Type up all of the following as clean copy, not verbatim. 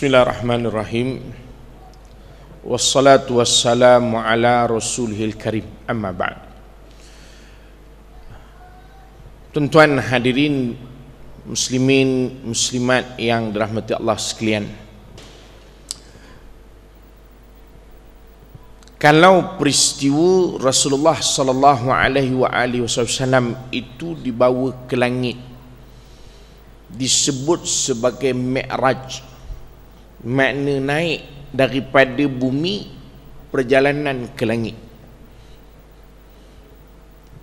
Bismillahirrahmanirrahim. Wassalatu wassalamu ala rasulihil karim. Amma ba'd. Tuan-tuan hadirin muslimin muslimat yang dirahmati Allah sekalian, kalau peristiwa Rasulullah sallallahu alaihi wasallam itu dibawa ke langit disebut sebagai Mi'raj, makna naik daripada bumi perjalanan ke langit,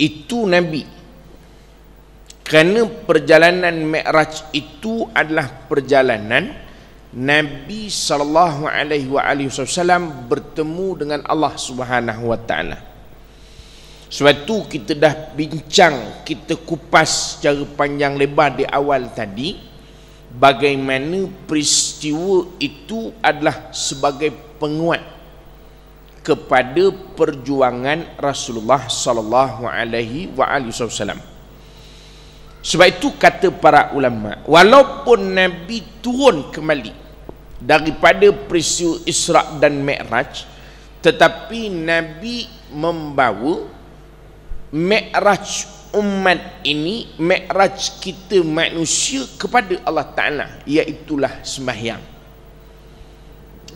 itu Nabi. Kerana perjalanan Mi'raj itu adalah perjalanan Nabi sallallahu alaihi wasallam bertemu dengan Allah Subhanahu wa taala. Sebab itu kita dah bincang, kita kupas secara panjang lebar di awal tadi bagaimana peristiwa itu adalah sebagai penguat kepada perjuangan Rasulullah sallallahu alaihi wasallam. Sebab itu kata para ulama, walaupun Nabi turun kembali daripada peristiwa Isra' dan Mi'raj, tetapi Nabi membawa Mi'raj umat ini, Mi'raj kita manusia kepada Allah Ta'ala, iaitulah sembahyang.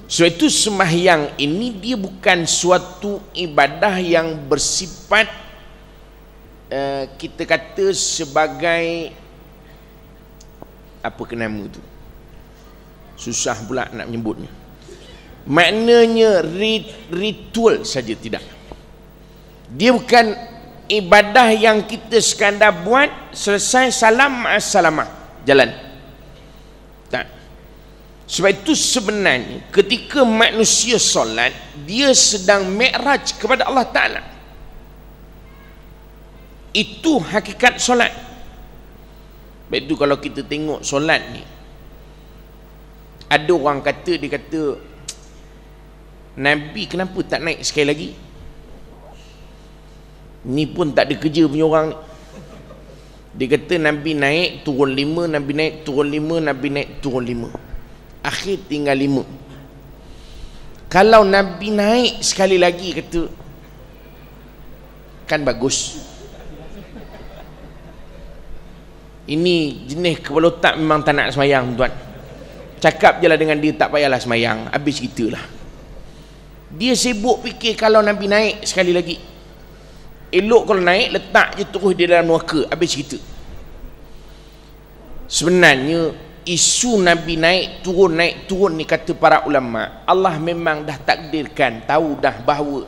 Sebab itu sembahyang ini dia bukan suatu ibadah yang bersifat kita kata sebagai apa ke nama tu, susah pula nak menyebutnya, maknanya ritual saja, tidak. Dia bukan ibadah yang kita sekadar buat selesai salam assalamah jalan, tak. Sebab itu sebenarnya ketika manusia solat, dia sedang mi'raj kepada Allah Ta'ala. Itu hakikat solat. Sebab itu kalau kita tengok solat ni, ada orang kata, dia kata Nabi kenapa tak naik sekali lagi? Ni pun tak ada kerja punya orang ni. Dia kata Nabi naik turun 5, Nabi naik turun 5, Nabi naik turun 5, akhir tinggal 5. Kalau Nabi naik sekali lagi, kata kan bagus. Ini jenis kepala otak memang tak nak semayang, tuan. Cakap je lah dengan dia, tak payahlah semayang, habis ceritalah. Dia sibuk fikir kalau Nabi naik sekali lagi. Elok kalau naik, letak je terus dia dalam neraka, habis cerita. Sebenarnya isu Nabi naik turun ni, kata para ulama, Allah memang dah takdirkan, tahu dah bahawa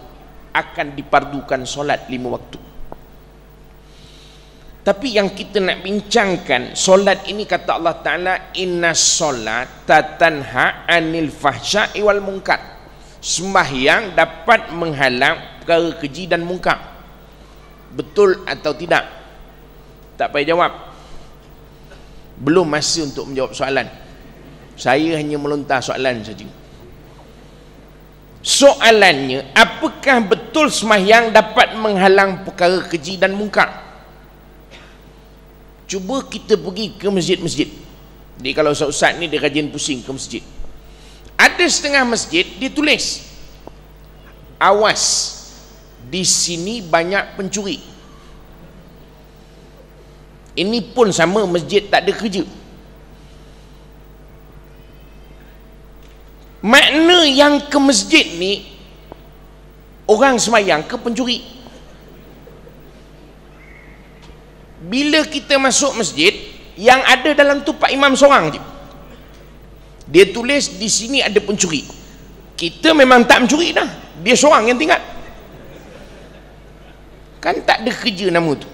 akan dipardukan solat 5 waktu. Tapi yang kita nak bincangkan, solat ini kata Allah Ta'ala, inna solata tanha anil fahsya'i wal munkar. Sembahyang dapat menghalang perkara keji dan munkar. Betul atau tidak? Tak payah jawab. Belum masa untuk menjawab soalan. Saya hanya melontar soalan saja. Soalannya, apakah betul sembahyang dapat menghalang perkara keji dan munkar? Cuba kita pergi ke masjid-masjid. Jadi kalau ustaz ni dia rajin pusing ke masjid, ada setengah masjid dia tulis, awas, di sini banyak pencuri. Ini pun sama, masjid tak ada kerja. Makna yang ke masjid ni orang sembahyang ke pencuri. Bila kita masuk masjid, yang ada dalam tu pak imam seorang je. Dia tulis di sini ada pencuri. Kita memang tak mencuri dah, dia seorang yang tinggal. Kan tak ada kerja nama tu.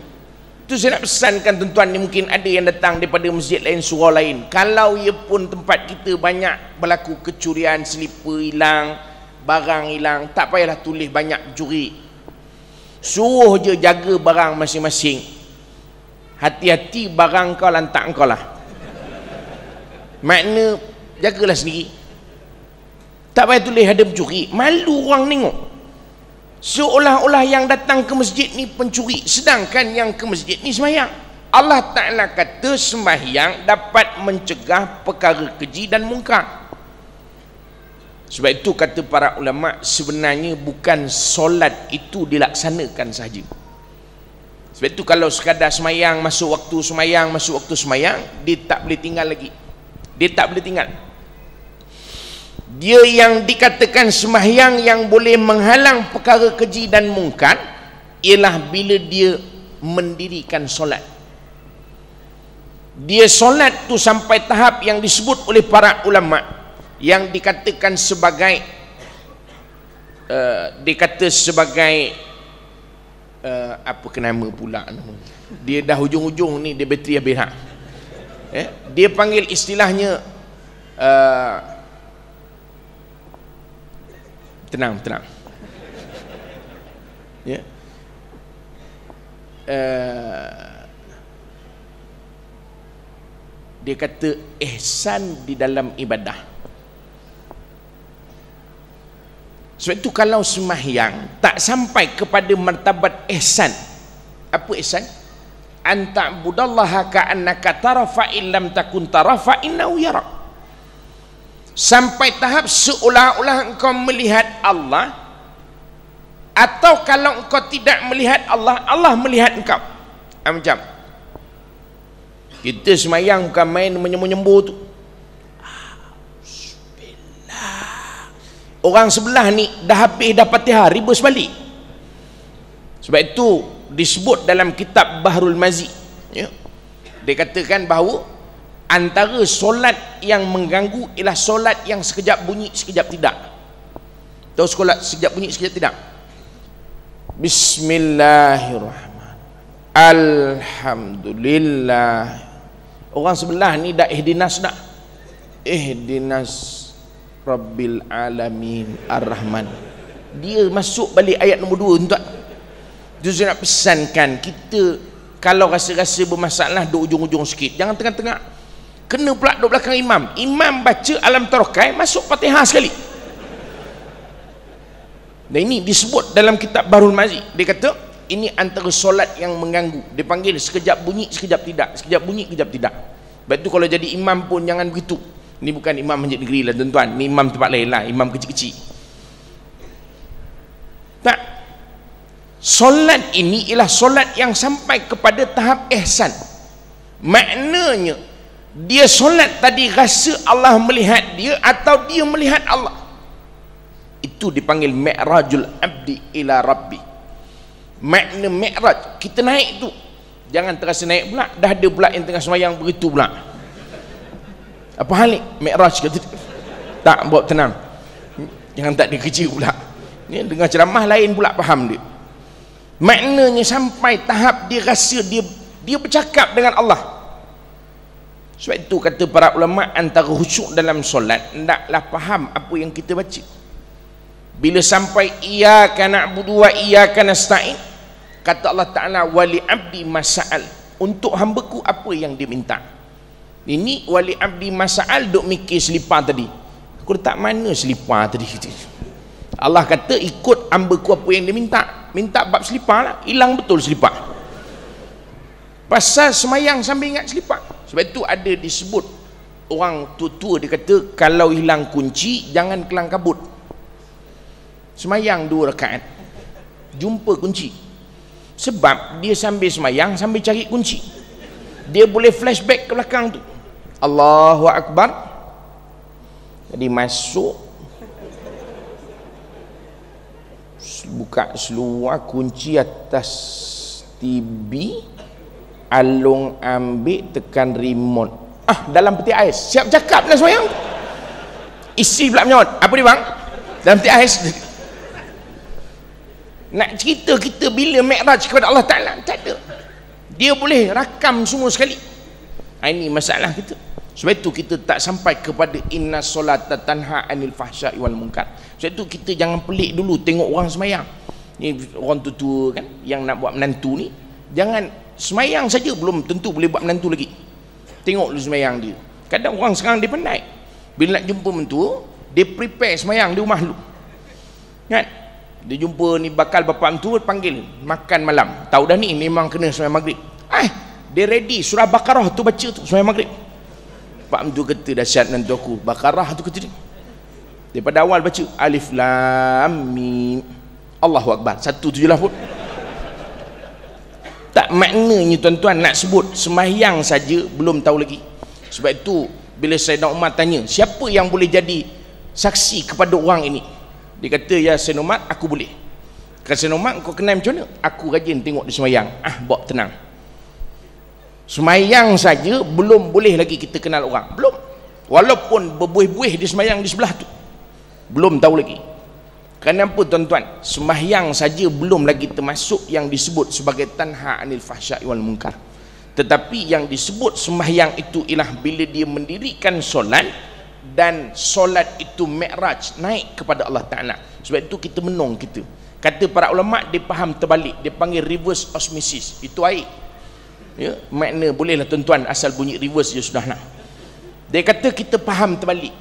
Tu saya nak pesankan tuan-tuan ni, mungkin ada yang datang daripada masjid lain, surau lain. Kalau ia pun tempat kita banyak berlaku kecurian, selipar hilang, barang hilang, tak payahlah tulis banyak pencuri. Suruh je jaga barang masing-masing. Hati-hati barang kau lantak kau lah. Makna jagalah sendiri. Tak payah tulis ada pencuri, malu orang tengok. Seolah-olah yang datang ke masjid ni pencuri, sedangkan yang ke masjid ni sembahyang. Allah Ta'ala kata sembahyang dapat mencegah perkara keji dan mungkar. Sebab itu kata para ulama, sebenarnya bukan solat itu dilaksanakan sahaja. Sebab itu kalau sekadar semayang, masuk waktu semayang, dia tak boleh tinggal lagi. Dia tak boleh tinggal. Dia yang dikatakan sembahyang yang boleh menghalang perkara keji dan mungkar ialah bila dia mendirikan solat. Dia solat tu sampai tahap yang disebut oleh para ulama, yang dikatakan sebagai apa kenama pula dia dah hujung-hujung ni, dia bateri habis ha. Dia panggil istilahnya tenang ya, dia kata ihsan di dalam ibadah. Sebab itu kalau sembahyang tak sampai kepada martabat ihsan. Apa ihsan? An ta'budallaha ka'annaka tara fa in lam takun tara fa innahu yara. Sampai tahap seolah-olah engkau melihat Allah, atau kalau engkau tidak melihat Allah, Allah melihat engkau. Macam kita sembahyang bukan main menyembur tu. Orang sebelah ni dah habis dah Fatihah, ribus balik. Sebab itu disebut dalam kitab Bahrul Mazi, ya, dia katakan bahawa antara solat yang mengganggu ialah solat yang sekejap bunyi sekejap tidak. Tahu solat sekejap bunyi sekejap tidak? Bismillahirrahmanirrahim, alhamdulillah. Orang sebelah ni dah ihdinas dah, ihdinas Rabbil Alamin Ar-Rahman. Dia masuk balik ayat nombor 2 tuan. Itu saya nak pesankan, kita kalau rasa-rasa bermasalah duduk ujung-ujung sikit, jangan tengah-tengah. Kena pula duduk belakang imam. Imam baca alam tarokai, masuk Fatihah sekali. Dan ini disebut dalam kitab Bahrul Mazi. Dia kata ini antara solat yang mengganggu. Dia panggil sekejap bunyi sekejap tidak, sekejap bunyi sekejap tidak. Sebab itu kalau jadi imam pun jangan begitu. Ini bukan imam masjid negeri lah tuan-tuan, ini imam tempat lain lah, imam kecil-kecil. Tak, solat ini ialah solat yang sampai kepada tahap ihsan. Maknanya dia solat tadi rasa Allah melihat dia atau dia melihat Allah. Itu dipanggil mi'rajul abdi ila rabbi. Makna mi'raj, kita naik tu, jangan terasa naik pula, dah ada pula yang tengah sembahyang begitu pula. Apa hal ni? Mi'raj kata. Tak, buat tenang, jangan tak dikecil pula. Ni dengar ceramah lain pula faham dia. Maknanya sampai tahap dia rasa dia bercakap dengan Allah. Sebab itu kata para ulama, antara khusyuk dalam solat hendaklah faham apa yang kita baca. Bila sampai iyyaka na'budu wa iyyaka nasta'in, kata Allah Ta'ala wali abdi mas'al, untuk hambaku apa yang dia minta. Ini wali abdi mas'al, duk mikir selipar tadi, aku letak mana selipar tadi. Allah kata ikut hambaku apa yang dia minta bab selipar lah, hilang betul selipar. Pasal semayang sambil ingat selipar. Sebab itu ada disebut orang tua-tua, dia kata kalau hilang kunci jangan kelang kabut. Semayang 2 rakaat jumpa kunci, sebab dia sambil semayang sambil cari kunci, dia boleh flashback ke belakang tu. Allahu Akbar, jadi masuk, buka seluar, kunci atas TV, alung ambil, tekan remote, dalam peti ais, siap cakap lah semayang. Isi pula menyawat, apa dia bang? Dalam peti ais. Nak cerita kita bila mi'raj kepada Allah Ta'ala, tak ada. Dia boleh rakam semua sekali. Ini masalah kita. Sebab itu kita tak sampai kepada inna solata tanha anil fahsya'i wal munkar. Sebab itu kita jangan pelik dulu tengok orang semayang. Ni orang tua-tua kan yang nak buat menantu ni, jangan semayang saja belum tentu boleh buat menantu lagi. Tengok dulu semayang dia. Kadang orang sekarang dia pandai, bila nak jumpa mentua, dia prepare semayang di rumah dulu kan. Dia jumpa ni bakal bapa mentua, panggil makan malam, tahu dah ni memang kena semayang maghrib, dia ready surah Baqarah tu baca tu semayang maghrib. Pak mentua kata dahsyat menantu aku, Baqarah tu kata dia. Daripada awal baca alif lam mim, Allahu Akbar, satu tu je lah pun. Tak, maknanya tuan-tuan nak sebut sembahyang saja belum tahu lagi. Sebab itu bila Sayyidina Umar tanya siapa yang boleh jadi saksi kepada orang ini, dia kata, ya Sayyidina Umar, aku boleh. Kata Sayyidina Umar, kau kenal macam mana? Aku rajin tengok dia sembahyang. Bawa tenang, sembahyang saja belum boleh lagi kita kenal orang, belum. Walaupun berbuih-buih dia sembahyang di sebelah tu, belum tahu lagi. Kerana apa tuan-tuan? Sembahyang saja belum lagi termasuk yang disebut sebagai tanha anil fahsya'i wal munkar. Tetapi yang disebut sembahyang itu ialah bila dia mendirikan solat, dan solat itu mi'raj, naik kepada Allah Ta'ala. Sebab itu kita menung kita. Kata para ulama, dia faham terbalik, dia panggil reverse osmosis. Itu air, ya, makna bolehlah tuan-tuan, asal bunyi reverse je sudah lah. Dia kata kita faham terbalik.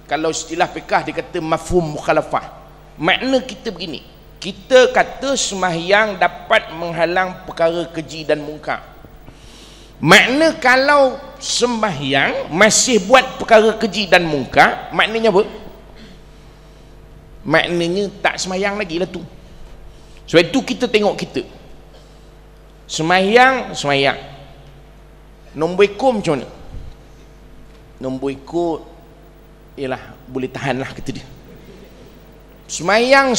Kalau istilah fiqh dia kata mafhum mukhalafah. Makna kita begini, kita kata sembahyang dapat menghalang perkara keji dan mungkar. Makna kalau sembahyang masih buat perkara keji dan mungkar, maknanya apa? Maknanya tak sembahyang lagi lah tu. Sebab itu kita tengok kita sembahyang nombor ekor macam mana? Nombor ekor ialah boleh tahan lah kata dia. Semayang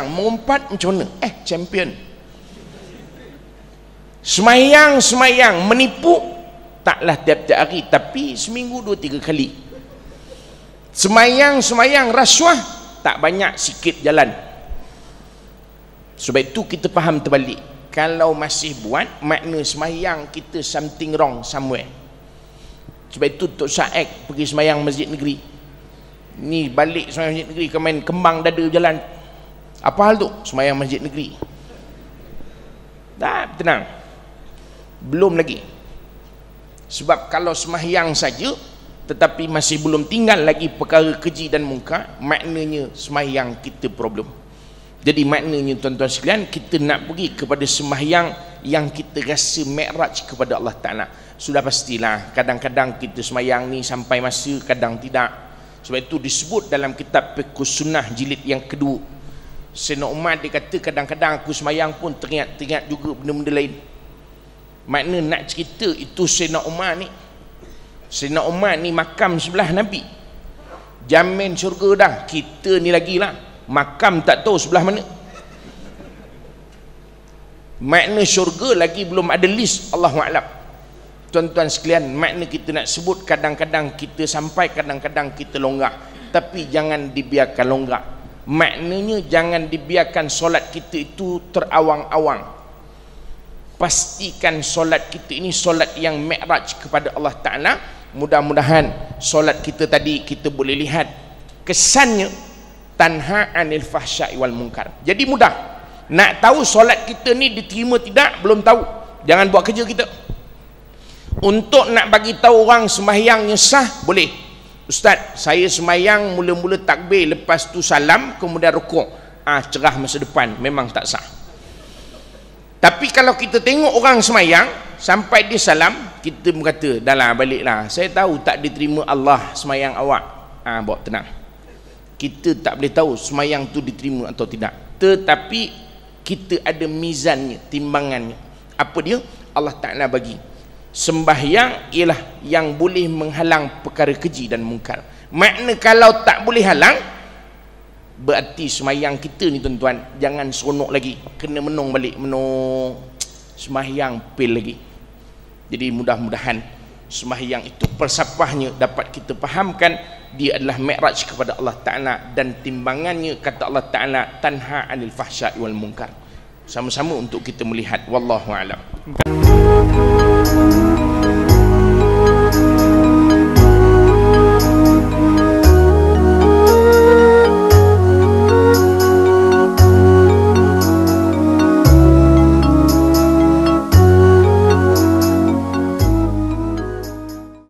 mengumpat macam mana? Champion. Semayang menipu, taklah tiap-tiap hari, tapi seminggu 2-3 kali. Semayang rasuah, tak banyak, sikit jalan. Sebab itu kita faham terbalik. Kalau masih buat, makna semayang kita something wrong somewhere. Sebab itu Tok Syed pergi semayang masjid negeri. Ni balik semayang masjid negeri, kau main kembang dada berjalan. Apa hal tu? Semayang masjid negeri. Tak, tenang, belum lagi. Sebab kalau semayang saja tetapi masih belum tinggal lagi perkara keji dan mungkar, maknanya semayang kita problem. Jadi maknanya tuan-tuan sekalian, kita nak pergi kepada sembahyang yang kita rasa mi'raj kepada Allah Ta'ala. Sudah pastilah kadang-kadang kita semayang ni sampai masa, kadang tidak. Sebab itu disebut dalam kitab Fiqh Sunnah jilid yang kedua, Sayyidina Umar dia kata, kadang-kadang aku semayang pun teringat juga benda-benda lain. Makna nak cerita itu Sayyidina Umar ni makam sebelah Nabi, jamin syurga dah. Kita ni lagi lah, makam tak tahu sebelah mana. Makna syurga lagi belum ada list, Allahu a'lam. Tuan-tuan sekalian, makna kita nak sebut, kadang-kadang kita sampai, kadang-kadang kita longgak. Tapi jangan dibiarkan longgak. Maknanya jangan dibiarkan solat kita itu terawang-awang. Pastikan solat kita ini solat yang mi'raj kepada Allah Ta'ala. Mudah-mudahan solat kita tadi kita boleh lihat kesannya tanha anil fahsya'i wal munkar. Jadi mudah nak tahu solat kita ni diterima tidak, belum tahu, jangan buat kerja kita. Untuk nak bagi tahu orang sembahyangnya sah, boleh. Ustaz, saya sembahyang mula-mula takbir, lepas tu salam, kemudian rukuk. Cerah masa depan, memang tak sah. Tapi kalau kita tengok orang sembahyang sampai dia salam, kita berkata, dah lah, baliklah, saya tahu tak diterima Allah sembahyang awak. Bawa tenang, kita tak boleh tahu sembahyang tu diterima atau tidak. Tetapi kita ada mizannya, timbangannya. Apa dia? Allah Ta'ala bagi sembahyang ialah yang boleh menghalang perkara keji dan mungkar. Makna kalau tak boleh halang, berarti sembahyang kita ni tuan-tuan jangan seronok lagi, kena menung balik, sembahyang fail lagi. Jadi mudah-mudahan sembahyang itu persapahnya dapat kita fahamkan, dia adalah mi'raj kepada Allah Ta'ala, dan timbangannya kata Allah Ta'ala tanha anil fahsya'i wal munkar. Sama-sama untuk kita melihat, wallahu a'lam.